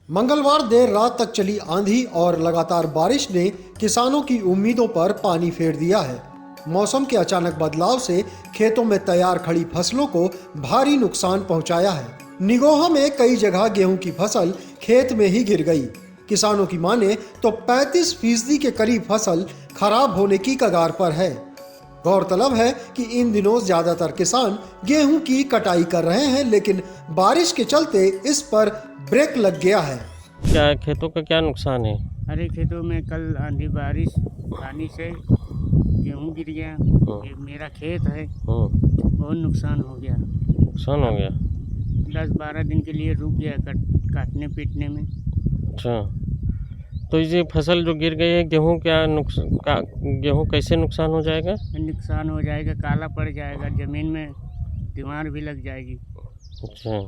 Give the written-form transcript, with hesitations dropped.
मंगलवार देर रात तक चली आंधी और लगातार बारिश ने किसानों की उम्मीदों पर पानी फेर दिया है। मौसम के अचानक बदलाव से खेतों में तैयार खड़ी फसलों को भारी नुकसान पहुंचाया है। निगोहा में कई जगह गेहूं की फसल खेत में ही गिर गई। किसानों की माने तो 35% के करीब फसल खराब होने की कगार पर है। गौरतलब है कि इन दिनों ज्यादातर किसान गेहूं की कटाई कर रहे हैं, लेकिन बारिश के चलते इस पर ब्रेक लग गया है। क्या खेतों का क्या नुकसान है? अरे खेतों में कल आंधी बारिश पानी से गेहूं गिर गया। ये मेरा खेत है, बहुत नुकसान हो गया। नुकसान हो गया? 10-12 दिन के लिए रुक गया काटने पीटने में। अच्छा, तो ये फसल जो गिर गई है गेहूं, गेहूं कैसे नुकसान हो जाएगा? नुकसान हो जाएगा, काला पड़ जाएगा, ज़मीन में दीवार भी लग जाएगी। अच्छा।